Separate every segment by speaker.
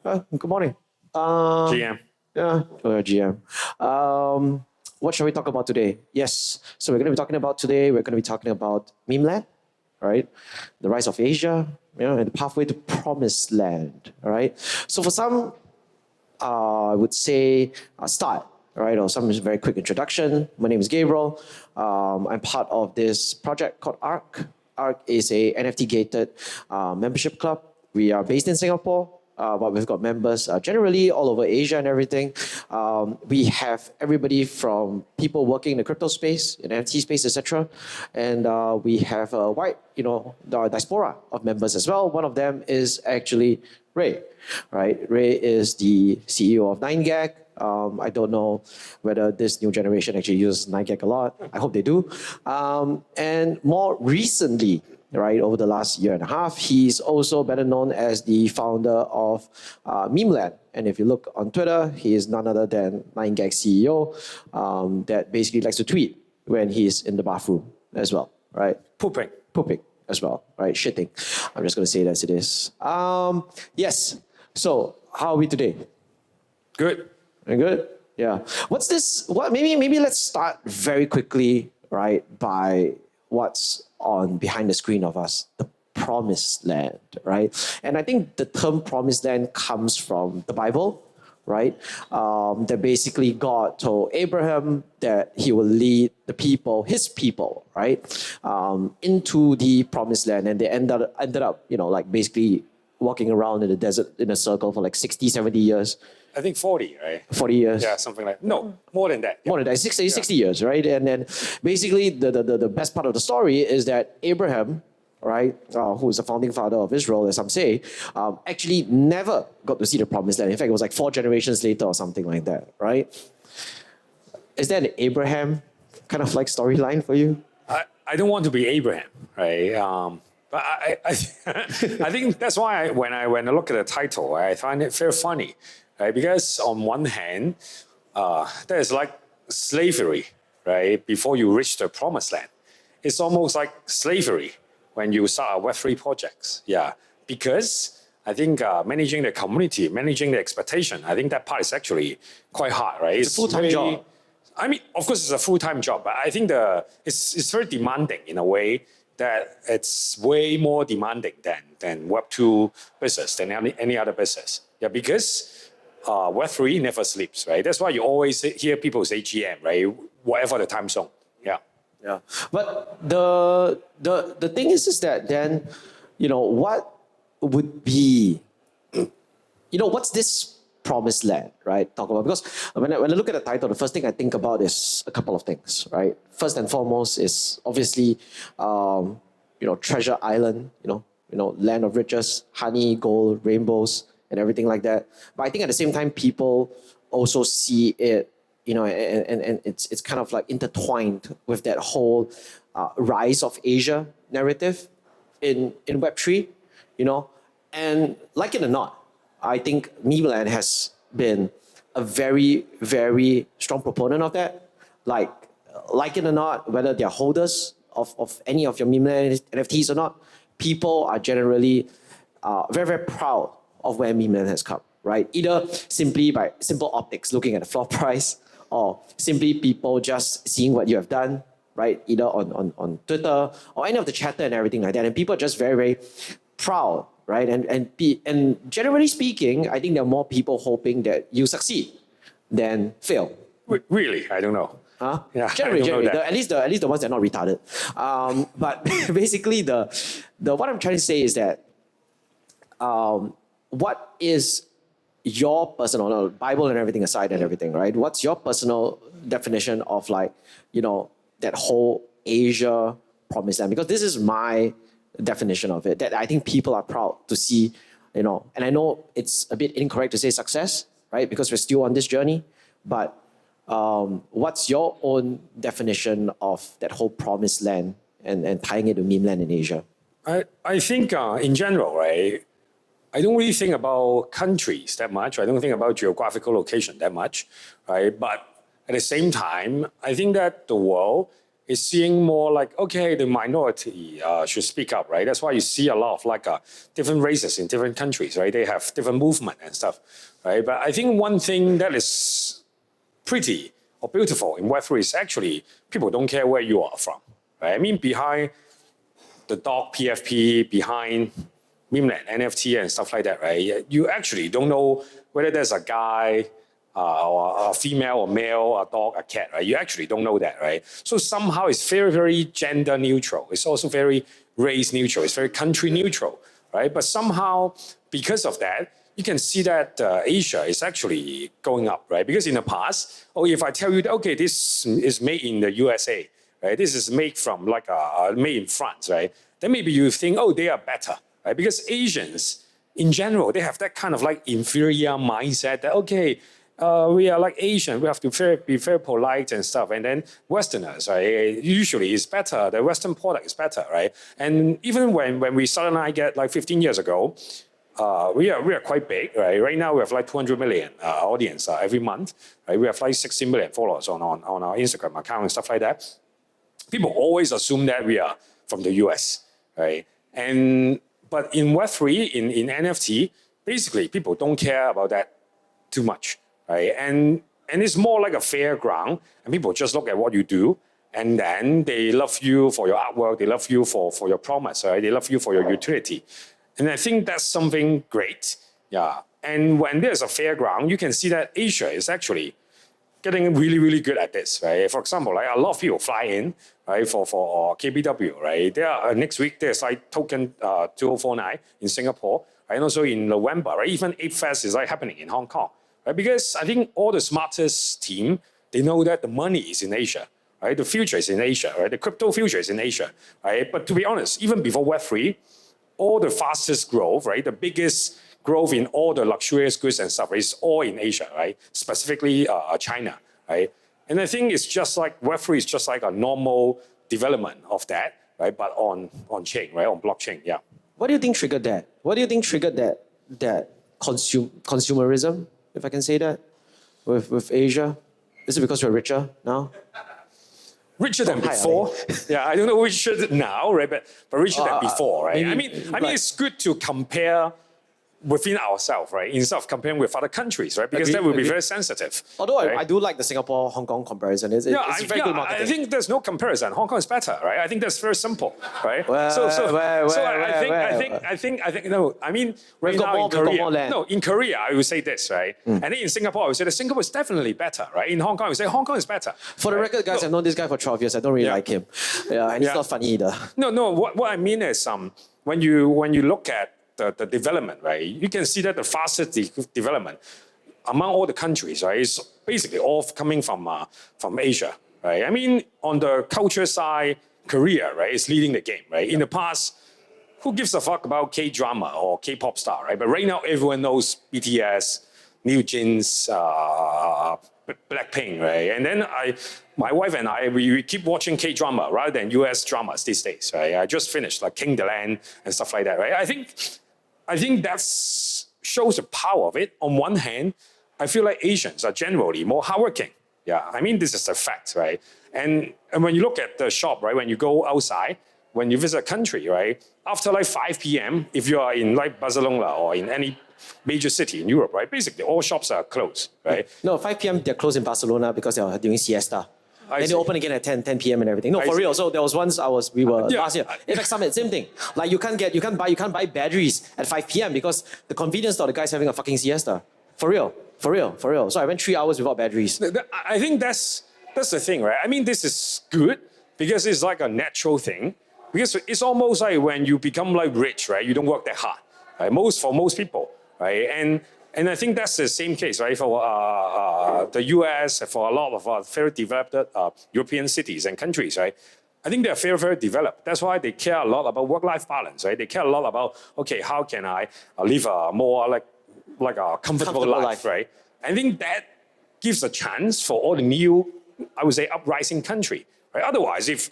Speaker 1: Good morning.
Speaker 2: GM.
Speaker 1: Yeah, GM. What shall we talk about today? Yes, so we're going to be talking about Memeland, right? The rise of Asia, and the pathway to promised land, all right? So for some, I would say start, right? Or some very quick introduction. My name is Gabriel. I'm part of this project called ARC. ARC is a NFT-gated membership club. We are based in Singapore, but we've got members generally all over Asia and everything. We have everybody from people working in the crypto space, in NFT space, etc. And we have a wide, diaspora of members as well. One of them is actually Ray, right? Ray is the CEO of 9gag. I don't know whether this new generation actually uses 9gag a lot. I hope they do. And more recently, right, over the last year and a half, he's also better known as the founder of Memeland. And if you look on Twitter, he is none other than 9gag CEO that basically likes to tweet when he's in the bathroom as well, right?
Speaker 2: Pooping
Speaker 1: as well, right? Shitting. I'm just going to say it as it is. Yes. So how are we today?
Speaker 2: Good.
Speaker 1: Good? Yeah. What's this? Maybe let's start very quickly, right, by what's on behind the screen of us, the promised land, right? And I think the term promised land comes from the Bible, right? That basically God told Abraham that he will lead the people, his people, right, into the promised land. And they ended up, basically walking around in the desert in a circle for like 60, 70 years.
Speaker 2: I think 40, right?
Speaker 1: 40 years.
Speaker 2: Yeah, something like that. No, more than that.
Speaker 1: More than that, 60 years, right? And then basically the best part of the story is that Abraham, right, who is the founding father of Israel, as some say, actually never got to see the promised land. In fact, it was like 4 generations later or something like that, right? Is that an Abraham kind of like storyline for you?
Speaker 2: I don't want to be Abraham, right? But I think that's why when I look at the title, I find it very funny. Right? Because on one hand, there's like slavery, right? Before you reach the promised land. It's almost like slavery when you start a Web3 projects. Yeah, because I think managing the community, managing the expectation, I think that part is actually quite hard, right?
Speaker 1: It's a full-time job.
Speaker 2: I mean, of course, it's a full-time job, but I think it's very demanding in a way that it's way more demanding than Web2 business, than any other business. Yeah, because Web3 never sleeps, right? That's why you always hear people say GM, right? Whatever the time zone. Yeah.
Speaker 1: Yeah. But the thing is that then, what would be, what's this promised land, right? Talk about, because when I look at the title, the first thing I think about is a couple of things, right? First and foremost is obviously, treasure island, land of riches, honey, gold, rainbows, and everything like that. But I think at the same time, people also see it, and it's kind of like intertwined with that whole rise of Asia narrative in Web3, And like it or not, I think Memeland has been a very, very strong proponent of that. Like it or not, whether they're holders of any of your Memeland NFTs or not, people are generally very, very proud of where Memeland has come, right? Either simply by simple optics, looking at the floor price, or simply people just seeing what you have done, right? Either on Twitter or any of the chatter and everything like that. And people are just very, very proud, right? And generally speaking, I think there are more people hoping that you succeed than fail.
Speaker 2: Really? I don't know.
Speaker 1: Huh?
Speaker 2: Yeah,
Speaker 1: generally, at least the ones that are not retarded. But basically, the what I'm trying to say is that what is your personal, Bible and everything aside and everything, right? What's your personal definition of that whole Asia promised land? Because this is my definition of it, that I think people are proud to see, and I know it's a bit incorrect to say success, right? Because we're still on this journey, but what's your own definition of that whole promised land and tying it to Memeland in Asia?
Speaker 2: I think in general, right, I don't really think about countries that much. I don't think about geographical location that much, right? But at the same time, I think that the world is seeing more like, okay, the minority should speak up, right? That's why you see a lot of like different races in different countries, right? They have different movement and stuff, right? But I think one thing that is pretty or beautiful in Web3 is actually people don't care where you are from, right? I mean, behind the dog PFP, behind Memeland, NFT and stuff like that, right? You actually don't know whether there's a guy or a female or male, a dog, a cat, right? You actually don't know that, right? So somehow it's very, very gender neutral. It's also very race neutral. It's very country neutral, right? But somehow, because of that, you can see that Asia is actually going up, right? Because in the past, if I tell you, okay, this is made in the USA, right? This is made from made in France, right? Then maybe you think, they are better, right? Because Asians, in general, they have that kind of like inferior mindset that, we are like Asian, we have to be very polite and stuff. And then Westerners, right, usually is better. The Western product is better, right? And even when we suddenly get like 15 years ago, we are quite big, right? Right now we have like 200 million audience every month, right? We have like 16 million followers on our Instagram account and stuff like that. People always assume that we are from the US, right? But in Web3, in NFT, basically people don't care about that too much. Right? And it's more like a fair ground, and people just look at what you do, and then they love you for your artwork, they love you for your promise, right? They love you for your utility. And I think that's something great. Yeah. And when there's a fair ground, you can see that Asia is actually getting really, really good at this, right? For example, like a lot of people fly in, right, for KBW, right? Next week, there's like Token 2049 in Singapore, right? And also in November, right? Even Ape Fest is like happening in Hong Kong. Right? Because I think all the smartest team, they know that the money is in Asia, right? The future is in Asia, right? The crypto future is in Asia, right? But to be honest, even before Web3, all the fastest growth, right? The biggest growth in all the luxurious goods and stuff is all in Asia, right? Specifically China, right? And I think it's just like Web3 is just like a normal development of that, right? But on chain, right? On blockchain, yeah.
Speaker 1: What do you think triggered that? What do you think triggered that consumerism, if I can say that, with Asia? Is it because we're richer now?
Speaker 2: Richer than before. Yeah, I don't know richer now, right? But richer than before, right?
Speaker 1: Maybe,
Speaker 2: I mean, it's good to compare within ourselves, right? Instead of comparing with other countries, right? Because that will be very sensitive.
Speaker 1: Although
Speaker 2: right?
Speaker 1: I do like the Singapore-Hong Kong comparison. It's very good marketing.
Speaker 2: I think there's no comparison. Hong Kong is better, right? I think that's very simple, right? I think no. I mean, right now in Korea, in Korea I would say this, right? And then in Singapore I would say that Singapore is definitely better, right? In Hong Kong I would say Hong Kong is better.
Speaker 1: For the record, guys, I've known this guy for 12 years. I don't really like him. Yeah, and he's not funny either.
Speaker 2: No. What I mean is, when you look at the development, right? You can see that the fastest development among all the countries, right, is basically all coming from Asia, right? I mean, on the culture side, Korea, right, is leading the game, right? In the past, who gives a fuck about K-drama or K-pop star, right? But right now, everyone knows BTS, New Jeans, Blackpink, right? And then my wife and I, we keep watching K-drama rather than US dramas these days, right? I just finished like King the Land and stuff like that, right? I think that shows the power of it. On one hand, I feel like Asians are generally more hardworking. Yeah, I mean, this is a fact, right? And when you look at the shop, right, when you go outside, when you visit a country, right, after like 5 p.m., if you are in like Barcelona or in any major city in Europe, right, basically all shops are closed, right?
Speaker 1: No, 5 p.m. they're closed in Barcelona because they are doing siesta. Then they open again at 10 p.m. and everything. No, for real. So there was once we were last year. Impact Summit, same thing. Like you can't buy batteries at 5 p.m. because the convenience store, the guy's having a fucking siesta. For real. So I went 3 hours without batteries.
Speaker 2: I think that's the thing, right? I mean, this is good because it's like a natural thing. Because it's almost like when you become like rich, right? You don't work that hard, right? For most people, right? And I think that's the same case, right? For the US, for a lot of very developed European cities and countries, right? I think they're very, very developed. That's why they care a lot about work-life balance, right? They care a lot about, okay, how can I live a more like a comfortable life, right? I think that gives a chance for all the new, I would say, uprising country, right? Otherwise, if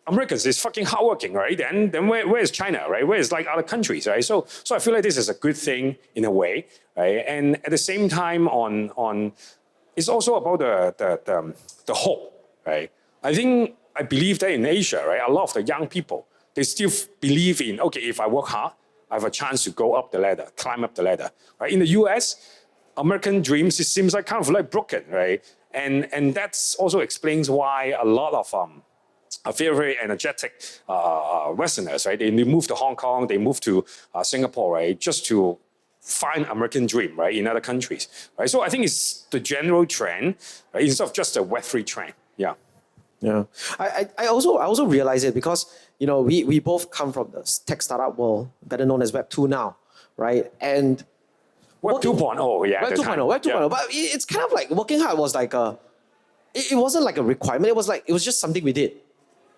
Speaker 2: Americans is fucking hardworking, right? Then where is China, right? Where is like other countries, right? So I feel like this is a good thing in a way, right? And at the same time, it's also about the hope, right? I think I believe that in Asia, right, a lot of the young people, they still believe in, okay, if I work hard, I have a chance to go up the ladder, climb up the ladder. Right? In the US, American dreams, it seems like kind of like broken, right? And that also explains why a lot of very, very energetic Westerners, right? They move to Hong Kong, they move to Singapore, right? Just to find American dream, right? In other countries, right? So I think it's the general trend, right? Instead of just a Web3 trend. Yeah.
Speaker 1: Yeah, I also realize it because we both come from the tech startup world, better known as Web 2 now, right? And
Speaker 2: Web 2.0, yeah.
Speaker 1: Web 2.0, Web 2.0,
Speaker 2: Yeah.
Speaker 1: but it's kind of like working hard was like it wasn't like a requirement. It was just something we did,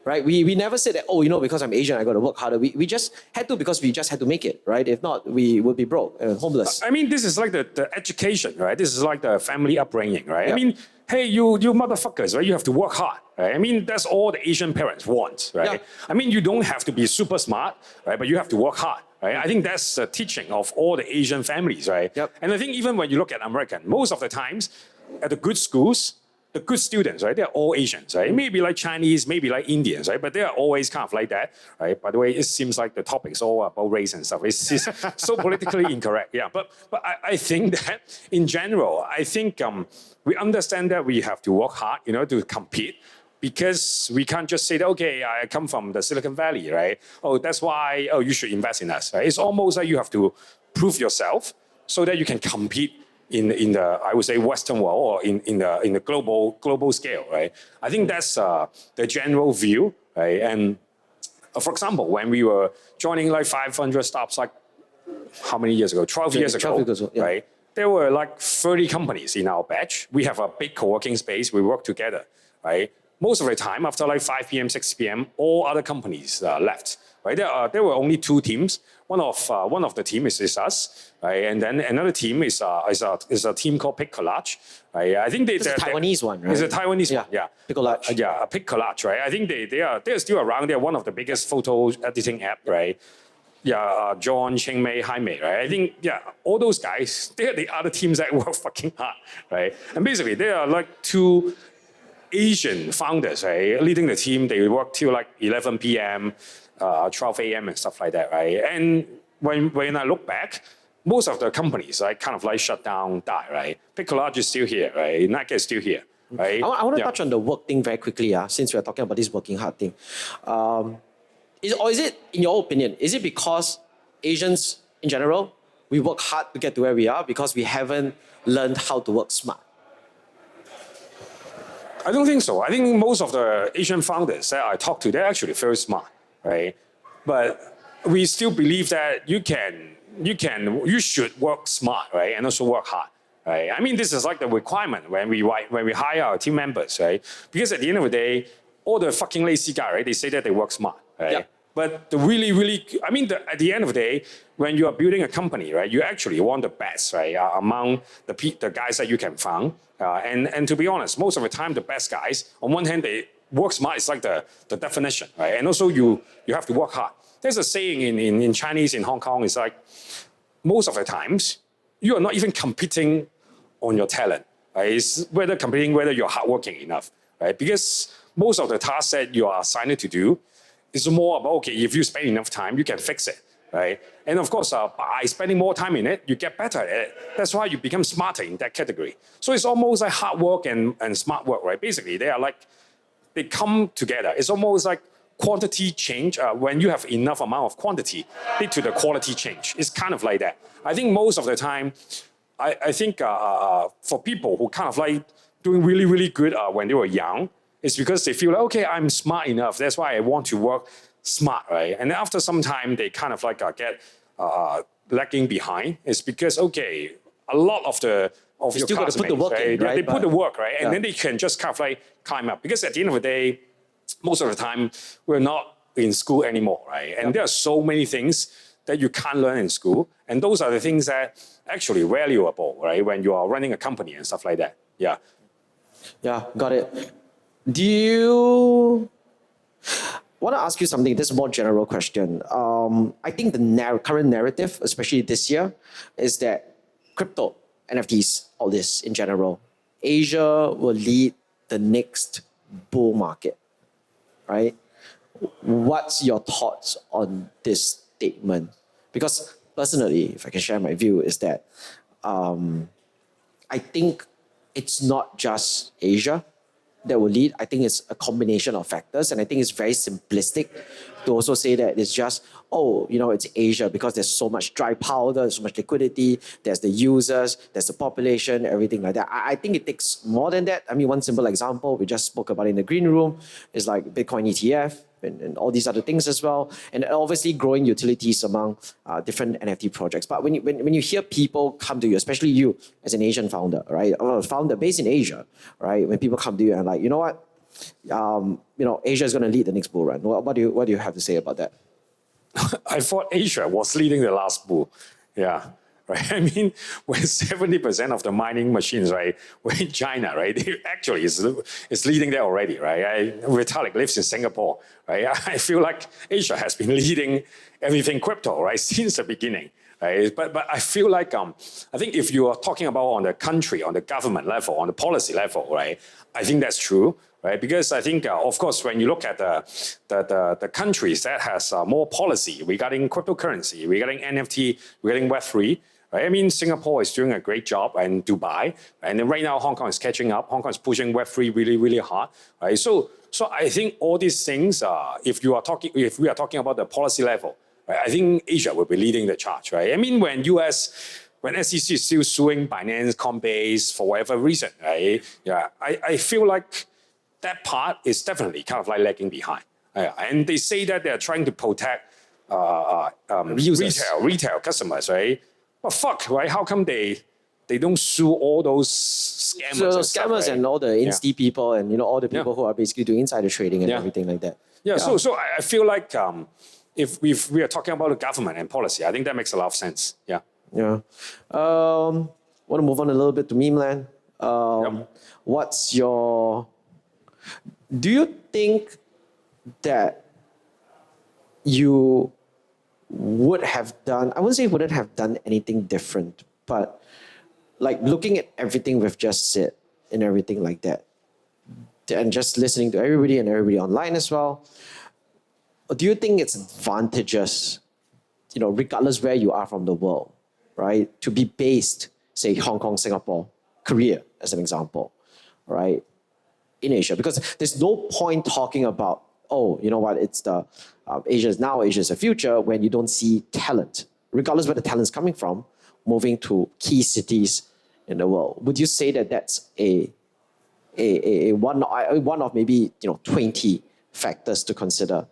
Speaker 1: right? We never said that, because I'm Asian, I got to work harder. We just had to because we just had to make it, right? If not, we would be broke and homeless.
Speaker 2: I mean, this is like the education, right? This is like the family upbringing, right?
Speaker 1: Yeah.
Speaker 2: I mean, hey, you motherfuckers, right? You have to work hard, right? I mean, that's all the Asian parents want, right?
Speaker 1: Yeah.
Speaker 2: I mean, you don't have to be super smart, right? But you have to work hard, right? I think that's the teaching of all the Asian families, right?
Speaker 1: Yep.
Speaker 2: And I think even when you look at American, most of the times at the good schools, the good students, right? They're all Asians, right? Maybe like Chinese, maybe like Indians, right? But they are always kind of like that, right? By the way, it seems like the topic's all about race and stuff. It's just so politically incorrect, yeah. But I think that in general, I think we understand that we have to work hard, to compete. Because we can't just say that, okay, I come from the Silicon Valley, right? Oh, that's why, you should invest in us, right? It's almost like you have to prove yourself so that you can compete in the I would say Western world or in the global scale, right? I think that's the general view, right? And for example, when we were joining like 500 startups, like how many years ago? 12 years ago,
Speaker 1: 12 years ago, yeah.
Speaker 2: right? There were like 30 companies in our batch. We have a big co-working space. We work together, right? Most of the time, after like 5 p.m., 6 p.m., all other companies left. Right? There were only two teams. One of the team is us, right? And then another team is a team called Pick Collage. Right? I think
Speaker 1: It's a Taiwanese one, right?
Speaker 2: It's a Taiwanese one, yeah.
Speaker 1: Pick Collage.
Speaker 2: Yeah, a Pick Collage, right? I think they're still around. They're one of the biggest photo editing app, right? Yeah, John, Cheng Mei, Jaime, right? I think, all those guys, they're the other teams that work fucking hard, right? And basically, they are like two Asian founders, right? Leading the team, they work till like 11 p.m., 12 a.m. and stuff like that, right? And when I look back, most of the companies like kind of like shut down, die, right? Picolage is still here, right? Nike is still here, right?
Speaker 1: I want to touch on the work thing very quickly, since we're talking about this working hard thing. Is it, in your opinion, is it because Asians in general, we work hard to get to where we are because we haven't learned how to work smart?
Speaker 2: I don't think so. I think most of the Asian founders that I talk to, they're actually very smart, right? But we still believe that you should work smart, right? And also work hard, right? I mean, this is like the requirement when we hire our team members, right? Because at the end of the day, all the fucking lazy guys, right? They say that they work smart, right?
Speaker 1: Yeah.
Speaker 2: But the really, at the end of the day, when you are building a company, right, you actually want the best, right, among the guys that you can find. And to be honest, most of the time, the best guys, on one hand, they work smart is like the definition, right? And also you have to work hard. There's a saying in Chinese in Hong Kong, it's like, most of the times, you are not even competing on your talent, right? It's whether you're hardworking enough, right? Because most of the tasks that you are assigned to do, it's more about, okay, if you spend enough time, you can fix it, right? And of course, by spending more time in it, you get better at it. That's why you become smarter in that category. So it's almost like hard work and smart work, right? Basically, they come together. It's almost like quantity change. When you have enough amount of quantity, lead to the quality change. It's kind of like that. I think most of the time, I think for people who kind of like doing really, really good when they were young, it's because they feel like, okay, I'm smart enough. That's why I want to work smart, right? And after some time, they kind of like get lagging behind. It's because, okay, a lot of your
Speaker 1: still got to put the
Speaker 2: classmates,
Speaker 1: work in, right?
Speaker 2: They put the work, right? And
Speaker 1: Yeah.
Speaker 2: then they can just kind of like climb up. Because at the end of the day, most of the time, we're not in school anymore, right? And there are so many things that you can't learn in school. And those are the things that actually valuable, right? When you are running a company and stuff like that. Yeah.
Speaker 1: Yeah, got it. Do you want to ask you something? This is a more general question. I think the current narrative, especially this year, is that crypto, NFTs, all this in general, Asia will lead the next bull market. right? What's your thoughts on this statement? Because personally, if I can share my view, is that I think it's not just Asia that will lead. I think it's a combination of factors. And I think it's very simplistic to also say that it's just, oh, it's Asia because there's so much dry powder, there's so much liquidity, there's the users, there's the population, everything like that. I think it takes more than that. I mean, one simple example, we just spoke about in the green room, is like Bitcoin ETF, and all these other things as well, and obviously growing utilities among different NFT projects. But when you hear people come to you, especially you as an Asian founder, right, or a founder based in Asia, right, when people come to you and like, you know what, Asia is going to lead the next bull run. What do you have to say about that?
Speaker 2: I thought Asia was leading the last bull. Yeah. Right. I mean, when 70% of the mining machines, right, were in China, right, they actually is leading there already, right? Vitalik lives in Singapore, right? I feel like Asia has been leading everything crypto, right, since the beginning, right? But I feel like I think if you are talking about on the country, on the government level, on the policy level, right, I think that's true. Right, because I think, of course, when you look at the countries that has more policy regarding cryptocurrency, regarding NFT, regarding Web3, right? I mean, Singapore is doing a great job, and Dubai, and then right now Hong Kong is catching up. Hong Kong is pushing Web3 really, really hard, right? So I think all these things, if we are talking about the policy level, right, I think Asia will be leading the charge, right? I mean, when SEC is still suing Binance, Coinbase for whatever reason, right? Yeah, I feel like that part is definitely kind of like lagging behind. And they say that they're trying to protect retail customers, right? But fuck, right? How come they don't sue all those scammers?
Speaker 1: So
Speaker 2: and stuff,
Speaker 1: scammers
Speaker 2: right?
Speaker 1: and all the Insti people and all the people who are basically doing insider trading and everything like that.
Speaker 2: Yeah. So I feel like if we are talking about the government and policy, I think that makes a lot of sense. Yeah.
Speaker 1: Yeah. Want to move on a little bit to Memeland. What's your... Do you think that you would have done, I wouldn't say wouldn't have done anything different, but like looking at everything we've just said and everything like that, and just listening to everybody and everybody online as well, do you think it's advantageous, regardless where you are from the world, right, to be based, say, Hong Kong, Singapore, Korea, as an example, right, in Asia? Because there's no point talking about, oh, you know what, it's the Asia's now, Asia's the future, when you don't see talent, regardless where the talent's coming from, moving to key cities in the world. Would you say that that's a one of maybe 20 factors to consider,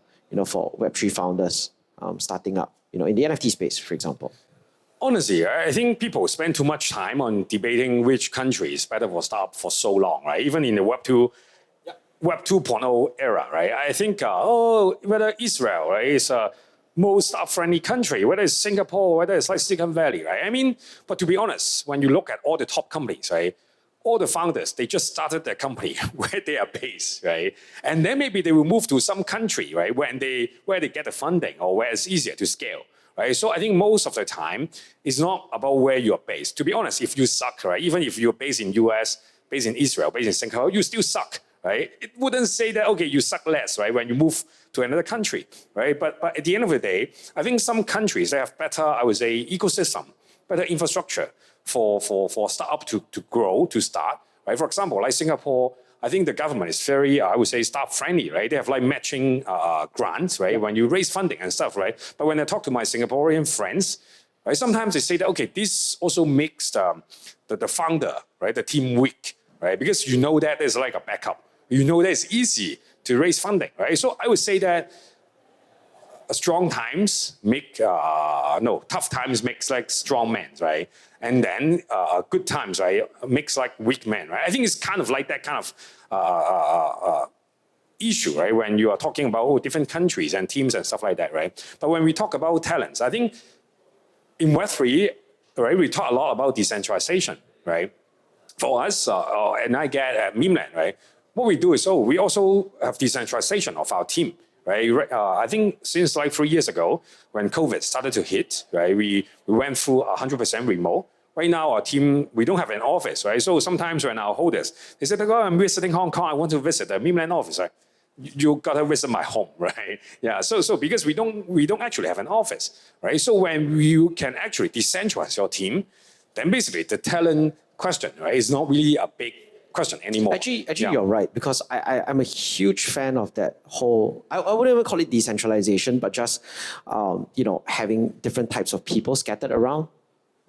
Speaker 1: for Web3 founders starting up, in the NFT space, for example?
Speaker 2: Honestly, I think people spend too much time on debating which country is better for startup for so long, right? Even in the Web 2.0 era, right? I think, whether Israel, right, is a most startup-friendly country, whether it's Singapore, whether it's like Silicon Valley, right? I mean, but to be honest, when you look at all the top companies, right, all the founders, they just started their company where they are based, right? And then maybe they will move to some country, right, where they get the funding or where it's easier to scale. Right? So I think most of the time, it's not about where you're based. To be honest, if you suck, right, even if you're based in US, based in Israel, based in Singapore, you still suck, right? It wouldn't say that, okay, you suck less, right, when you move to another country, right? But at the end of the day, I think some countries, they have better, I would say, ecosystem, better infrastructure for startup to grow, to start, right? For example, like Singapore, I think the government is very, I would say, startup-friendly, right? They have like matching grants, right? When you raise funding and stuff, right? But when I talk to my Singaporean friends, right, sometimes they say that, okay, this also makes the founder, right, the team weak, right? Because that there's like a backup. That it's easy to raise funding, right? So I would say that tough times makes like strong men, right? And then good times, right, makes like weak men, right? I think it's kind of like that kind of issue, right? When you are talking about different countries and teams and stuff like that, right? But when we talk about talents, I think in Web3, right, we talk a lot about decentralization, right? For us, and I get at Memeland, right, what we do is, we also have decentralization of our team, right? I think since like 3 years ago, when COVID started to hit, right, we went through 100% remote. Right now, our team, we don't have an office, right? So sometimes when our holders, they say, I'm visiting Hong Kong, I want to visit the Memeland office, right? you gotta visit my home, right? Yeah. So because we don't actually have an office, right? So when you can actually decentralize your team, then basically the talent question, right, is not really a big question anymore.
Speaker 1: Actually,
Speaker 2: Yeah.
Speaker 1: you're right, because I'm a huge fan of that whole. I wouldn't even call it decentralization, but just having different types of people scattered around.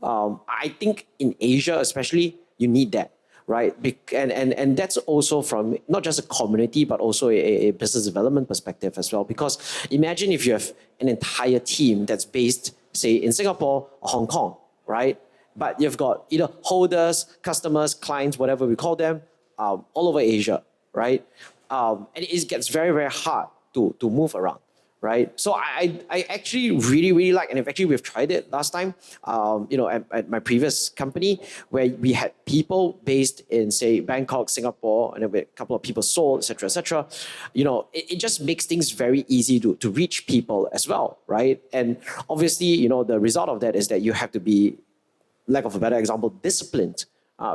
Speaker 1: I think in Asia, especially, you need that, right? And that's also from not just a community, but also a business development perspective as well. Because imagine if you have an entire team that's based, say, in Singapore or Hong Kong, right? But you've got either holders, customers, clients, whatever we call them, all over Asia, right? And it gets very, very hard to move around, right? So I actually really like, and in fact, we've tried it last time, at my previous company, where we had people based in, say, Bangkok, Singapore, and then a couple of people Seoul, etc., etc. It just makes things very easy to reach people as well, right? And obviously, the result of that is that you have to be, lack of a better example, disciplined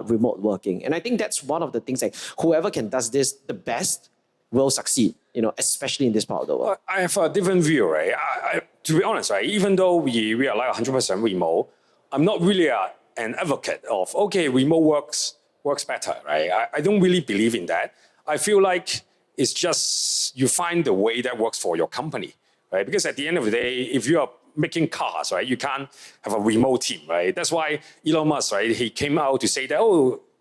Speaker 1: remote working. And I think that's one of the things that whoever can does this the best will succeed, especially in this part of the world.
Speaker 2: I have a different view, right? To be honest, right, even though we are like 100% remote, I'm not really an advocate of, okay, remote works better, right? I don't really believe in that. I feel like it's just you find the way that works for your company, right? Because at the end of the day, if you are making cars, right, you can't have a remote team, right? That's why Elon Musk, right, he came out to say that,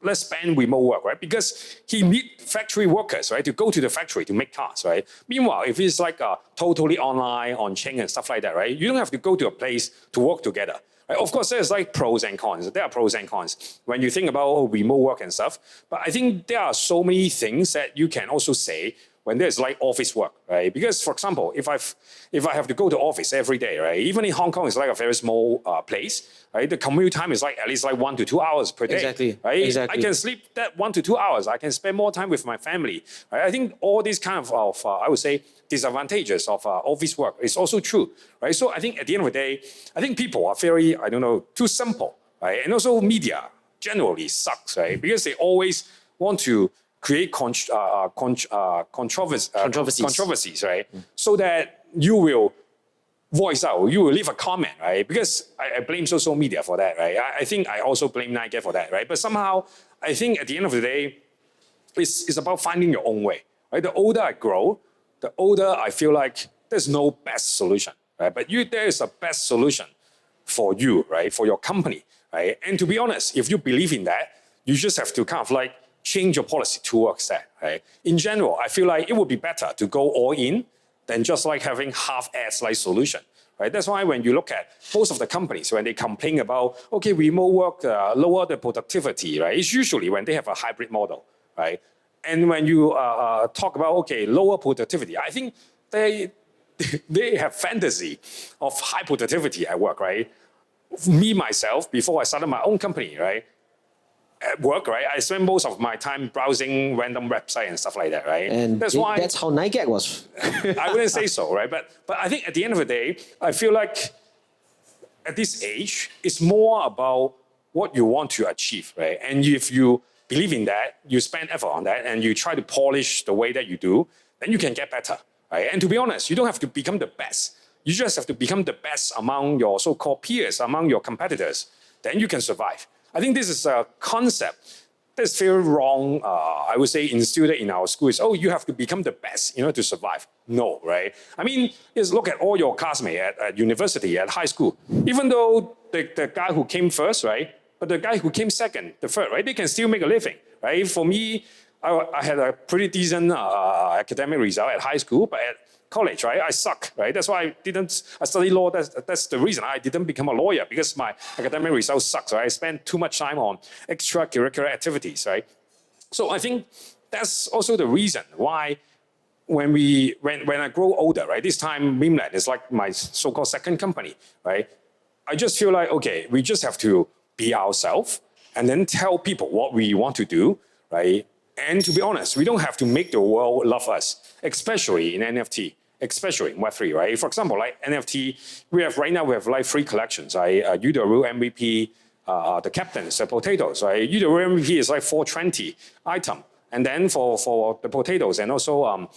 Speaker 2: let's ban remote work, right? Because he need factory workers, right, to go to the factory to make cars, right? Meanwhile, if it's like totally online, on-chain and stuff like that, right, you don't have to go to a place to work together. Right? Of course, there's like pros and cons. There are pros and cons when you think about remote work and stuff. But I think there are so many things that you can also say when there's like office work, right? Because, for example, if I have to go to office every day, right? Even in Hong Kong, it's like a very small place, right? The commute time is like at least like 1 to 2 hours per day.
Speaker 1: Exactly.
Speaker 2: Right?
Speaker 1: Exactly.
Speaker 2: I can sleep that 1 to 2 hours. I can spend more time with my family. Right? I think all these kind of I would say, disadvantages of office work is also true, right? So I think at the end of the day, I think people are very, too simple, right? And also media generally sucks, right? Because they always want to create controversies, right? So that you will voice out, you will leave a comment, right? Because I blame social media for that, right? I think I also blame Nike for that, right? But somehow, I think at the end of the day, it's about finding your own way, right? The older I grow, the older I feel like there's no best solution, right? But there is a best solution for you, right? For your company, right? And to be honest, if you believe in that, you just have to kind of like change your policy towards that, right? In general, I feel like it would be better to go all in than just like having half-ass like solution, right? That's why when you look at most of the companies, when they complain about, okay, remote work lower the productivity, right? It's usually when they have a hybrid model, right? And when you talk about, okay, lower productivity, I think they have fantasy of high productivity at work, right? Me, myself, before I started my own company, right? At work, right, I spend most of my time browsing random websites and stuff like that, right?
Speaker 1: And
Speaker 2: that's
Speaker 1: how Nike was.
Speaker 2: I wouldn't say so, right? But I think at the end of the day, I feel like at this age, it's more about what you want to achieve, right? And if you believe in that, you spend effort on that, and you try to polish the way that you do, then you can get better, right? And to be honest, you don't have to become the best. You just have to become the best among your so-called peers, among your competitors. Then you can survive. I think this is a concept that's very wrong, I would say, instilled in our schools. Oh, you have to become the best, to survive. No, right? I mean, just look at all your classmates at university, at high school. Even though the guy who came first, right? But the guy who came second, the third, right? They can still make a living, right? For me, I had a pretty decent academic result at high school, but at college, right? I suck, right? That's why I studied law. That's the reason I didn't become a lawyer, because my academic results sucks, right? I spent too much time on extracurricular activities, right? So I think that's also the reason why when I grow older, right? This time Memeland is like my so-called second company, right? I just feel like, okay, we just have to be ourselves and then tell people what we want to do, right? And to be honest, we don't have to make the world love us, especially in NFT, especially in Web3, right? For example, like NFT, right now we have like 3 collections, right? You the real MVP, the captains, the potatoes, right? You the real MVP is like 420 item. And then for the potatoes and also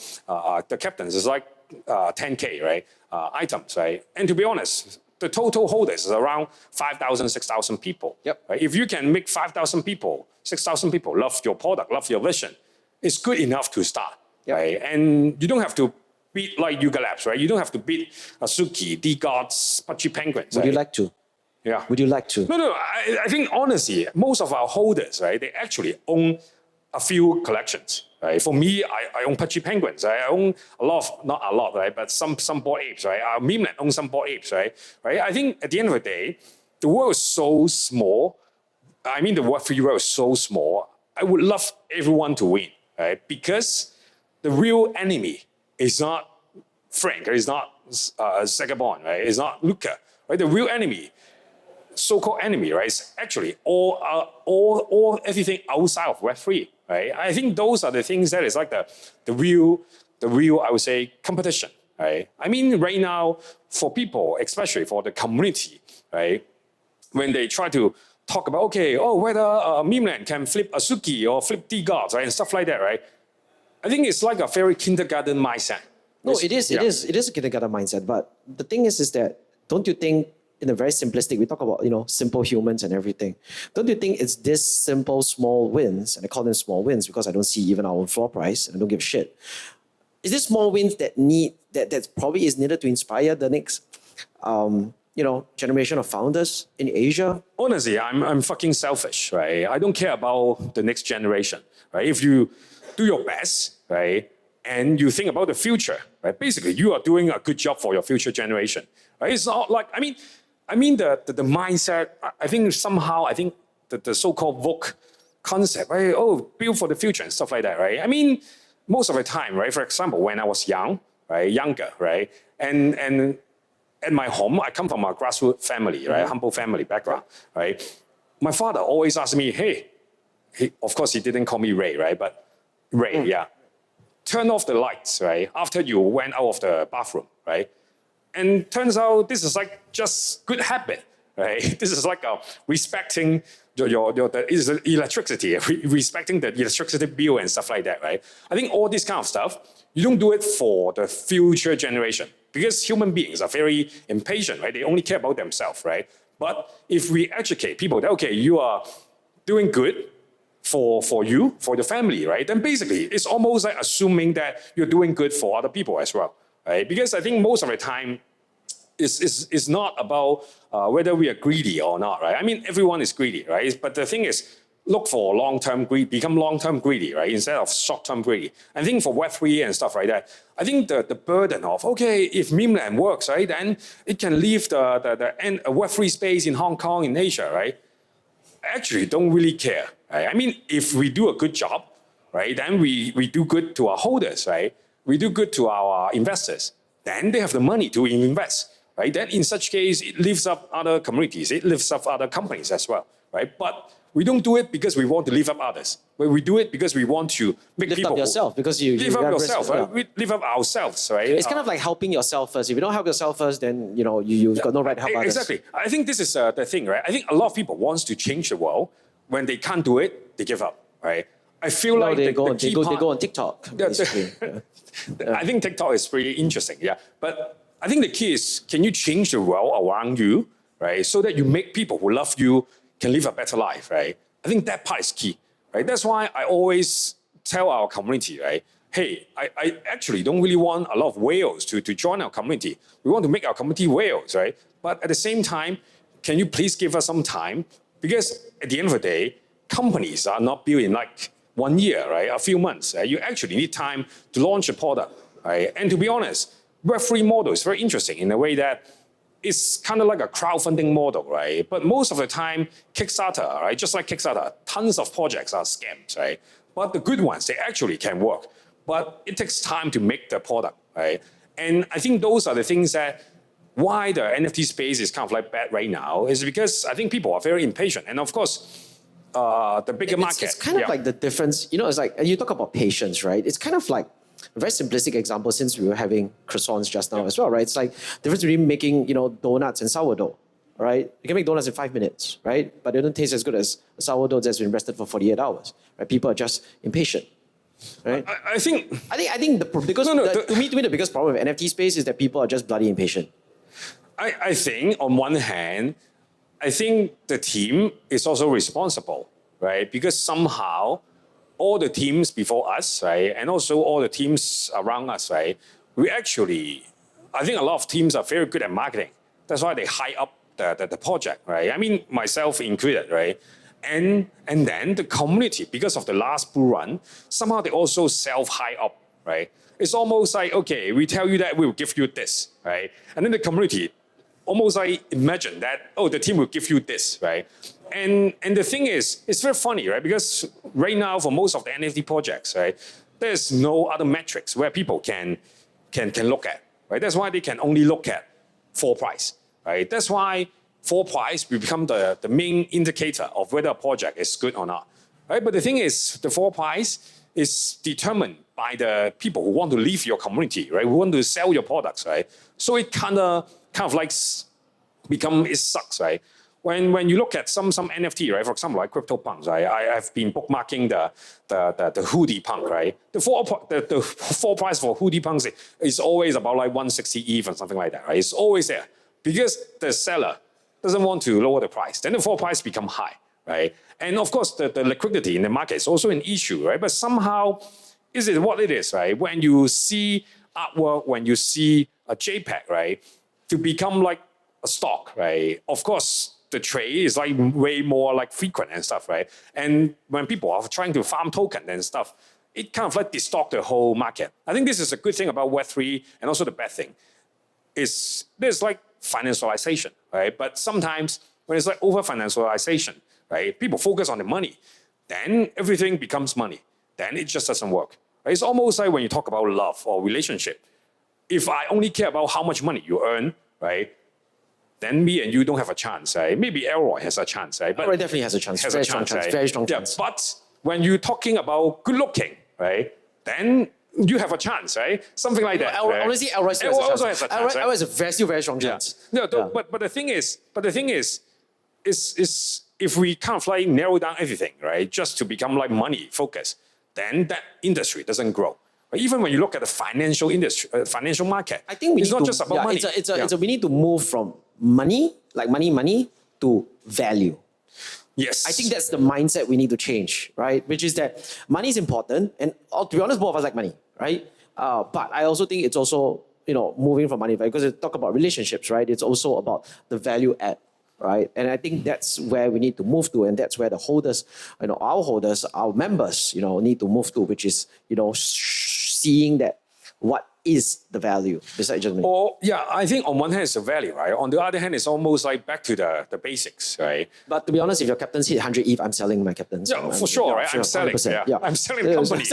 Speaker 2: the captains is like 10K, right? Items, right? And to be honest, the total holders is around 5,000, 6,000 people.
Speaker 1: Yep.
Speaker 2: Right? If you can make 5,000 people, 6,000 people love your product, love your vision, it's good enough to start.
Speaker 1: Yep.
Speaker 2: Right? And you don't have to beat like Yuga Labs, right? You don't have to beat Azuki, D-Gods, Pudgy Penguins.
Speaker 1: Would
Speaker 2: right?
Speaker 1: you like to?
Speaker 2: Yeah.
Speaker 1: Would you like to?
Speaker 2: No. I think honestly, most of our holders, right, they actually own a few collections. Right? For me, I own Pudgy Penguins. Right? I own a lot of, not a lot, right, but some Bored Apes. Right? Memeland owns some Bored Apes. Right? I think at the end of the day, the world is so small. I mean, the Web3 world is so small. I would love everyone to win, right? Because the real enemy is not Frank, it's not Segabon, right? It's not Luca, right? The real enemy, so-called enemy, right? Is actually all everything outside of Web3, right? I think those are the things that is like the real, I would say, competition, right? I mean, right now, for people, especially for the community, right? When they try to talk about, whether Memeland can flip Azuki or flip D-Gods, right? And stuff like that, right? I think it's like a very kindergarten mindset.
Speaker 1: No, it is a kindergarten mindset. But the thing is that, don't you think, in a very simplistic, we talk about, simple humans and everything. Don't you think it's this simple, small wins, and I call them small wins because I don't see even our own floor price and I don't give a shit. Is this small wins that probably is needed to inspire the next, generation of founders in Asia?
Speaker 2: Honestly, I'm fucking selfish, right? I don't care about the next generation, right? If you do your best, right, and you think about the future, right? Basically, you are doing a good job for your future generation, right? It's not like, I mean the mindset, I think somehow, the so-called Vogue concept, right? Oh, build for the future and stuff like that, right? I mean, most of the time, right? For example, when I was younger, right? And at my home, I come from a grassroots family, right? Humble family background, right? My father always asked me, of course he didn't call me Ray, right? But Ray, yeah. Turn off the lights, right? After you went out of the bathroom, right? And turns out this is like just good habit, right? This is like respecting the electricity, respecting the electricity bill and stuff like that, right? I think all this kind of stuff, you don't do it for the future generation because human beings are very impatient, right? They only care about themselves, right? But if we educate people that, you are doing good for you, for your family, right? Then basically, it's almost like assuming that you're doing good for other people as well, right? Because I think most of the time, it's not about whether we are greedy or not, right? I mean, everyone is greedy, right? But the thing is, look for long-term greed, become long-term greedy, right? Instead of short-term greedy. I think for Web3 and stuff like that, I think the burden of, if Memeland works, right, then it can leave the Web3 space in Hong Kong, in Asia, right? I actually don't really care, right? I mean, if we do a good job, right, then we do good to our holders, right? We do good to our investors. Then they have the money to invest, right? Then in such case, it lifts up other communities, it lifts up other companies as well, right? But we don't do it because we want to lift up others. But we do it because we want to make
Speaker 1: lift
Speaker 2: people...
Speaker 1: up yourself, because you
Speaker 2: lift up yourself, right? We lift up ourselves, right?
Speaker 1: It's kind of like helping yourself first. If you don't help yourself first, then you've got no right to help others.
Speaker 2: Exactly. I think this is the thing, right? I think a lot of people wants to change the world. When they can't do it, they give up, right? I feel like
Speaker 1: they go on TikTok, basically.
Speaker 2: I think TikTok is pretty interesting, yeah. But I think the key is, can you change the world around you, right? So that you make people who love you can live a better life, right? I think that part is key, right? That's why I always tell our community, right? Hey, I actually don't really want a lot of whales to join our community. We want to make our community whales, right? But at the same time, can you please give us some time? Because at the end of the day, companies are not built in like 1 year, right? A few months. Right? You actually need time to launch a product, right? And to be honest, Web3 model is very interesting in a way that it's kind of like a crowdfunding model, right? But most of the time, Kickstarter, right? Just like Kickstarter, tons of projects are scams, right? But the good ones, they actually can work. But it takes time to make the product, right? And I think those are the things that why the NFT space is kind of like bad right now is because I think people are very impatient. And of course, the bigger market.
Speaker 1: It's kind of like the difference, it's like, you talk about patience, right? It's kind of like a very simplistic example since we were having croissants just now as well, right? It's like the difference between making, donuts and sourdough, right? You can make donuts in 5 minutes, right? But they don't taste as good as a sourdough that's been rested for 48 hours, right? People are just impatient, right?
Speaker 2: I think
Speaker 1: I think to me the biggest problem with NFT space is that people are just bloody impatient.
Speaker 2: I think on one hand, I think the team is also responsible, right? Because somehow all the teams before us, right, and also all the teams around us, right, I think a lot of teams are very good at marketing. That's why they hype up the project, right? I mean, myself included, right? And then the community, because of the last bull run, somehow they also self-hype up, right? It's almost like, okay, we tell you that we will give you this, right? And then the community almost like imagine that, oh, the team will give you this, right? And the thing is, it's very funny, right? Because right now, for most of the NFT projects, right, there's no other metrics where people can look at, right? That's why they can only look at floor price, right? That's why floor price will become the main indicator of whether a project is good or not, right? But the thing is, the floor price is determined by the people who want to leave your community, right? Who want to sell your products, right? So it kind of like it sucks, right? When you look at some NFT, right? For example, like CryptoPunks, right? I've been bookmarking the hoodie punk, right? The floor price for hoodie punks is always about like 160 ETH or something like that, right? It's always there because the seller doesn't want to lower the price. Then the floor price become high, right? And of course, the liquidity in the market is also an issue, right? But somehow, is it what it is, right? When you see artwork, when you see a JPEG, right? To become like a stock, right? Of course, the trade is like way more like frequent and stuff, right? And when people are trying to farm token and stuff, it kind of like distort the whole market. I think this is a good thing about Web3, and also the bad thing is there's like financialization, right? But sometimes when it's like over financialization, right? People focus on the money, then everything becomes money. Then it just doesn't work. Right? It's almost like when you talk about love or relationship. If I only care about how much money you earn, right, then me and you don't have a chance, right? Maybe Elroy has a chance, right?
Speaker 1: But Elroy definitely has a chance. Very strong chance.
Speaker 2: Right?
Speaker 1: Very strong chance.
Speaker 2: But when you're talking about good looking, right, then you have a chance, right? Something like that.
Speaker 1: Right? Honestly, Elroy still
Speaker 2: also has a chance.
Speaker 1: Elroy has a still very strong chance.
Speaker 2: Yeah. No, but the thing is, if we kind of like narrow down everything, right, just to become like money focused, then that industry doesn't grow. But even when you look at the financial industry, financial market,
Speaker 1: I think
Speaker 2: it's not just about money.
Speaker 1: We need to move from money, like money, to value.
Speaker 2: Yes.
Speaker 1: I think that's the mindset we need to change, right? Which is that money is important, and to be honest, both of us like money, right? But I also think it's also, moving from money, right? Because it talk about relationships, right? It's also about the value add, right? And I think that's where we need to move to, and that's where the holders, our holders, our members, need to move to, which is, seeing that what is the value besides just money.
Speaker 2: I think on one hand it's the value, right? On the other hand, it's almost like back to the basics, right?
Speaker 1: But to be honest, if your captains hit 100 ETH, I'm selling my captains.
Speaker 2: Yeah, for sure, right? I'm selling. Yeah. I'm selling the company.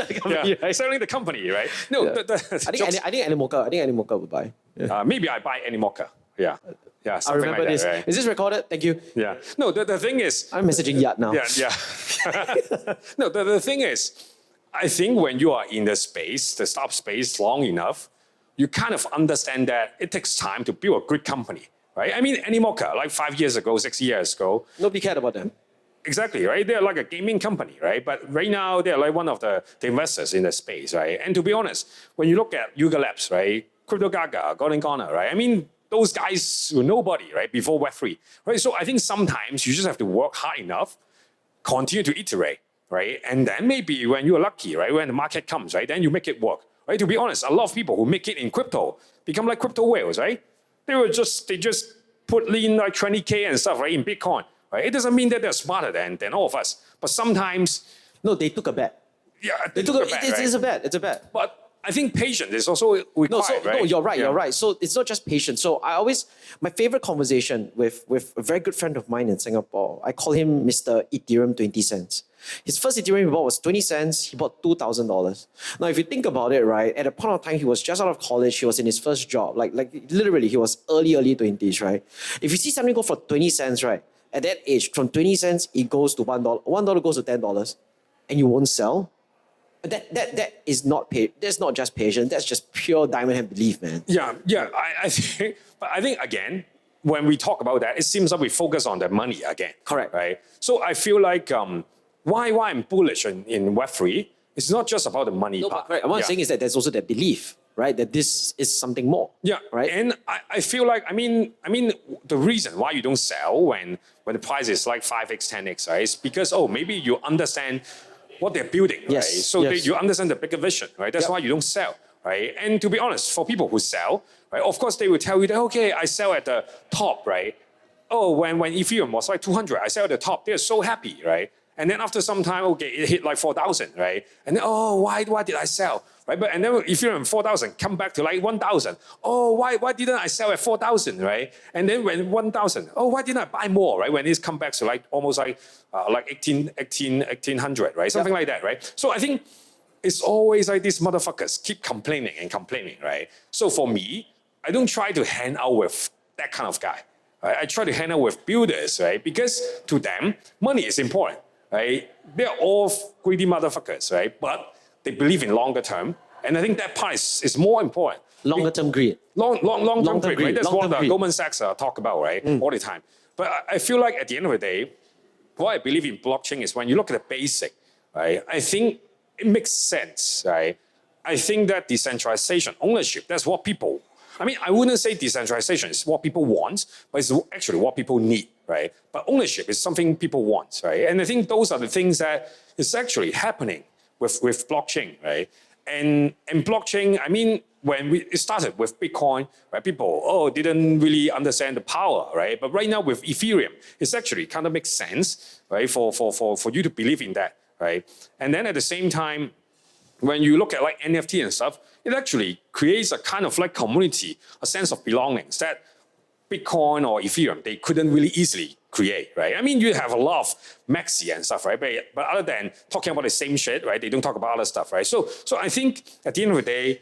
Speaker 2: Selling the company, right? No,
Speaker 1: I think Animoca would buy. Yeah.
Speaker 2: Maybe I buy Animoca. Yeah. Yeah,
Speaker 1: I remember
Speaker 2: like
Speaker 1: this.
Speaker 2: That, right?
Speaker 1: Is this recorded? Thank you.
Speaker 2: Yeah. No, the thing is...
Speaker 1: I'm messaging Yat now.
Speaker 2: Yeah. No, the thing is, I think when you are in the startup space long enough, you kind of understand that it takes time to build a good company, right? I mean, Animoca, like 5 years ago, 6 years ago...
Speaker 1: Nobody cared about them.
Speaker 2: Exactly, right? They're like a gaming company, right? But right now, they're like one of the investors in the space, right? And to be honest, when you look at Yuga Labs, right? Crypto Gaga, Golden Corner, right? I mean, those guys were nobody, right? Before Web3, right? So I think sometimes you just have to work hard enough, continue to iterate, right? And then maybe when you're lucky, right? When the market comes, right? Then you make it work, right? To be honest, a lot of people who make it in crypto become like crypto whales, right? They just put in like 20K and stuff, right? In Bitcoin, right? It doesn't mean that they're smarter than all of us. But sometimes...
Speaker 1: No, they took a bet.
Speaker 2: Yeah, they took a bet, right?
Speaker 1: It's a bet. It's a bet.
Speaker 2: But I think patience is also required, right?
Speaker 1: No, you're right. You're right. So it's not just patience. So my favorite conversation with a very good friend of mine in Singapore, I call him Mr. Ethereum 20 cents. His first Ethereum he bought was 20 cents. He bought $2,000. Now, if you think about it, right, at a point of time, he was just out of college. He was in his first job. Like literally, he was early 20s, right? If you see something go for 20 cents, right, at that age, from 20 cents, it goes to $1. $1 goes to $10, and you won't sell. That is not that's not just patience. That's just pure diamond hand belief, man.
Speaker 2: Yeah. I think again, when we talk about that, it seems like we focus on the money again.
Speaker 1: Correct.
Speaker 2: Right. So I feel like why I'm bullish in Web3 It's not just about the money
Speaker 1: No,
Speaker 2: part.
Speaker 1: but correct. What I'm
Speaker 2: Yeah.
Speaker 1: saying is that there's also that belief, right? That this is something more.
Speaker 2: Yeah,
Speaker 1: Right?
Speaker 2: And I feel like I mean the reason why you don't sell when the price is like 5x, 10x, right? Is because maybe you understand what they're building,
Speaker 1: Yes,
Speaker 2: right? So
Speaker 1: yes.
Speaker 2: you understand the bigger vision, right? That's
Speaker 1: Yep.
Speaker 2: why you don't sell, right? And to be honest, for people who sell, right, of course they will tell you that okay, I sell at the top, right? Oh, when Ethereum was like 200, I sell at the top. They're so happy, right? And then after some time, okay, it hit like 4,000, right? And then, why did I sell, right? But and then Ethereum 4,000 come back to like 1,000. Oh, why didn't I sell at 4,000, right? And then when 1,000, why didn't I buy more, right? When it's come back to like almost like 1,800, right? Something like that, right? So I think it's always like these motherfuckers keep complaining and complaining, right? So for me, I don't try to hang out with that kind of guy. Right? I try to hang out with builders, right? Because to them, money is important, right? They're all greedy motherfuckers, right? But they believe in longer term. And I think that part is more important.
Speaker 1: Longer term greed.
Speaker 2: Long-term greed, right? That's
Speaker 1: Long-term
Speaker 2: what
Speaker 1: greed.
Speaker 2: Goldman Sachs talk about, right? All the time. But I feel like at the end of the day, what I believe in blockchain is when you look at the basic, right? I think it makes sense, right? I think that decentralization, ownership, that's what people, I wouldn't say decentralization is what people want, but it's actually what people need, right? But ownership is something people want, right? And I think those are the things that is actually happening with blockchain, right? And blockchain, when it started with Bitcoin, right? People, didn't really understand the power, right? But right now with Ethereum, it's actually kind of makes sense, right? For you to believe in that, right? And then at the same time, when you look at like NFT and stuff, it actually creates a kind of like community, a sense of belongings that Bitcoin or Ethereum, they couldn't really easily create, right? You have a lot of Maxi and stuff, right? But other than talking about the same shit, right? They don't talk about other stuff, right? So I think at the end of the day,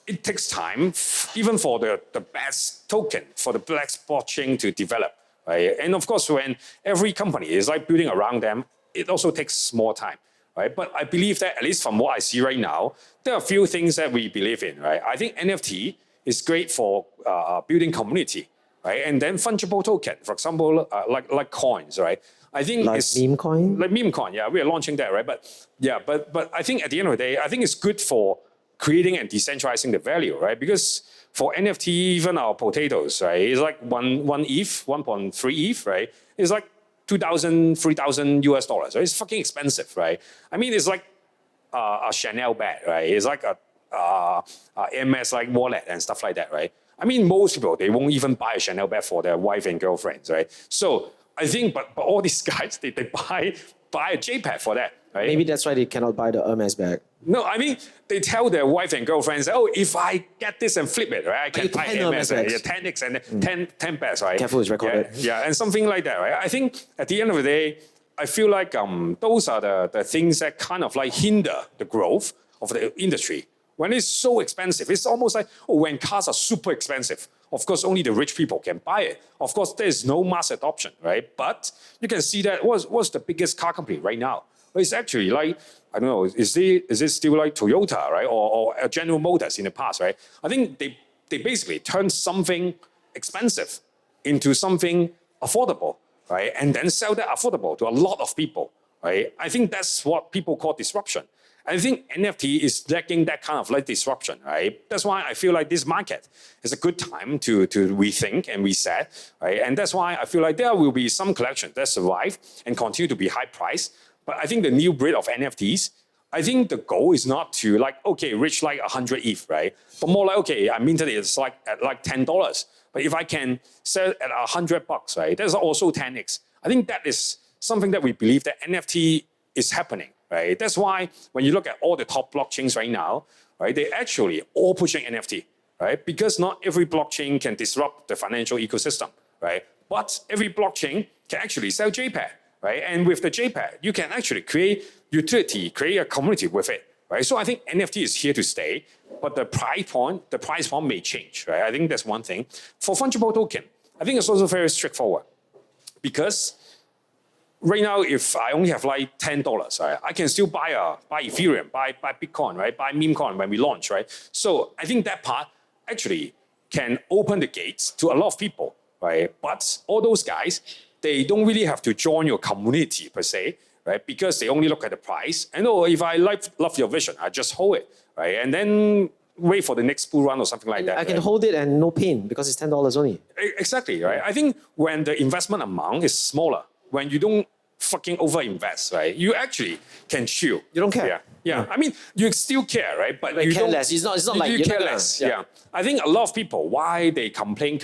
Speaker 2: it takes time, even for the best token, for the best blockchain to develop, right? And of course, when every company is like building around them, it also takes more time, right? But I believe that at least from what I see right now, there are a few things that we believe in, right? I think NFT is great for building community, right? And then fungible token, for example, like coins, right? I think
Speaker 1: Like
Speaker 2: it's
Speaker 1: meme coin?
Speaker 2: like meme coin. Yeah, we are launching that, right? But I think at the end of the day, I think it's good for creating and decentralizing the value, right? Because for NFT, even our potatoes, right, it's like one ETH, 1.3 ETH, right? It's like 2,000, 3,000 US dollars. Right? It's fucking expensive, right? It's like a Chanel bag, right? It's like a MS like wallet and stuff like that, right? Most people, they won't even buy a Chanel bag for their wife and girlfriends, right? So I think, but all these guys, they buy a JPEG for that, right?
Speaker 1: Maybe that's why they cannot buy the Hermes bag.
Speaker 2: No, they tell their wife and girlfriends, if I get this and flip it, right, I can buy
Speaker 1: 10
Speaker 2: Hermes,
Speaker 1: bags.
Speaker 2: 10x and 10 bags, right?
Speaker 1: Careful, it's recorded.
Speaker 2: Yeah, and something like that, right? I think at the end of the day, I feel like those are the things that kind of like hinder the growth of the industry. When it's so expensive, it's almost like, when cars are super expensive, of course, only the rich people can buy it. Of course, there's no mass adoption, right? But you can see that what's the biggest car company right now? It's actually like, I don't know, is it still like Toyota, right? Or General Motors in the past, right? I think they basically turned something expensive into something affordable, right? And then sell that affordable to a lot of people, right? I think that's what people call disruption. I think NFT is lacking that kind of like disruption, right? That's why I feel like this market is a good time to rethink and reset, right? And that's why I feel like there will be some collections that survive and continue to be high price. But I think the new breed of NFTs, I think the goal is not to reach like 100 ETH, right? But more like, I minted it at like $10. But if I can sell at $100, right? That's also 10x. I think that is something that we believe that NFT is happening, right? That's why when you look at all the top blockchains right now, right, they actually all pushing NFT, right? Because not every blockchain can disrupt the financial ecosystem, right? But every blockchain can actually sell JPEG, right? And with the JPEG, you can actually create utility, create a community with it, right? So I think NFT is here to stay, but the price point may change, right? I think that's one thing. For fungible token, I think it's also very straightforward because right now, if I only have like $10, right, I can still buy Ethereum, buy Bitcoin, right, buy meme coin when we launch, right? So I think that part actually can open the gates to a lot of people, right? But all those guys, they don't really have to join your community per se, right? Because they only look at the price. And if I love your vision, I just hold it, right? And then wait for the next bull run or something like that.
Speaker 1: I can
Speaker 2: right?
Speaker 1: hold it and no pain because it's $10 only.
Speaker 2: Exactly, right? I think when the investment amount is smaller, when you don't fucking overinvest, right? You actually can chill.
Speaker 1: You don't care.
Speaker 2: Yeah. I mean, you still care, right? But you
Speaker 1: care
Speaker 2: don't,
Speaker 1: less. It's not like
Speaker 2: you
Speaker 1: you're
Speaker 2: care
Speaker 1: not gonna-
Speaker 2: less. Yeah. I think a lot of people, why they complain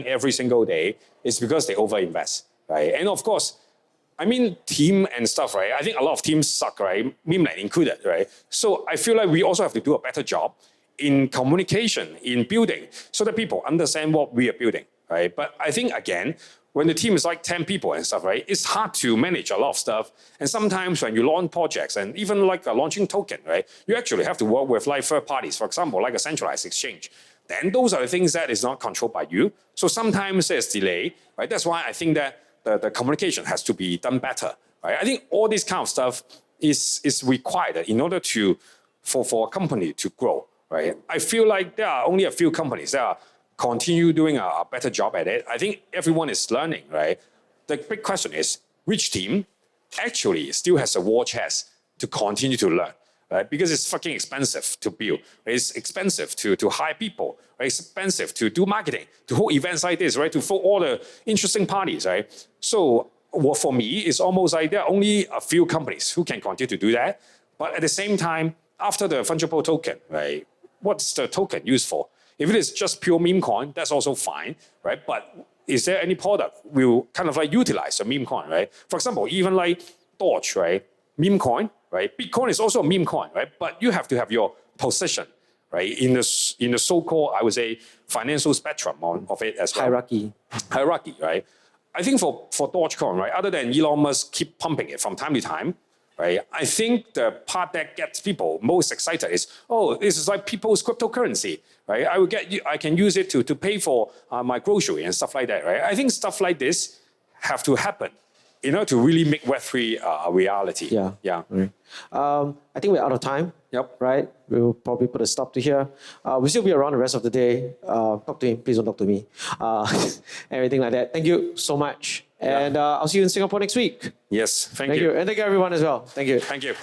Speaker 2: every single day is because they overinvest, right? And of course, I mean, team and stuff, right? I think a lot of teams suck, right? Memeland included, right? So I feel like we also have to do a better job in communication, in building, so that people understand what we are building, right? But I think, again, when the team is like 10 people and stuff, right, it's hard to manage a lot of stuff. And sometimes when you launch projects and even like a launching token, right, you actually have to work with like third parties, for example, like a centralized exchange. Then those are the things that is not controlled by you. So sometimes there's delay, right? That's why I think that the communication has to be done better, right? I think all this kind of stuff is required in order for a company to grow, right? I feel like there are only a few companies that are continue doing a better job at it. I think everyone is learning, right? The big question is, which team actually still has a war chest to continue to learn, right? Because it's fucking expensive to build. It's expensive to hire people, right? It's expensive to do marketing, to hold events like this, right? To hold all the interesting parties, right? So for me, it's almost like there are only a few companies who can continue to do that. But at the same time, after the fungible token, right? What's the token used for? If it is just pure meme coin, that's also fine, right? But is there any product will kind of like utilize a meme coin, right? For example, even like Doge, right? Meme coin, right? Bitcoin is also a meme coin, right? But you have to have your position, right? In the so-called, I would say, financial spectrum of it as well. Hierarchy, right? I think for Dogecoin, right? Other than Elon Musk keep pumping it from time to time, right? I think the part that gets people most excited is, oh, this is like people's cryptocurrency, right? I can use it to pay for my grocery and stuff like that, right? I think stuff like this have to happen in order to really make Web3 a reality.
Speaker 1: Yeah. Right. I think we're out of time.
Speaker 2: Yep.
Speaker 1: Right? We'll probably put a stop to here. We'll still be around the rest of the day. Talk to him. Please don't talk to me. Everything like that. Thank you so much. And I'll see you in Singapore next week.
Speaker 2: Yes, thank
Speaker 1: Thank
Speaker 2: you.
Speaker 1: you. And thank you everyone as well. Thank you.
Speaker 2: Thank you.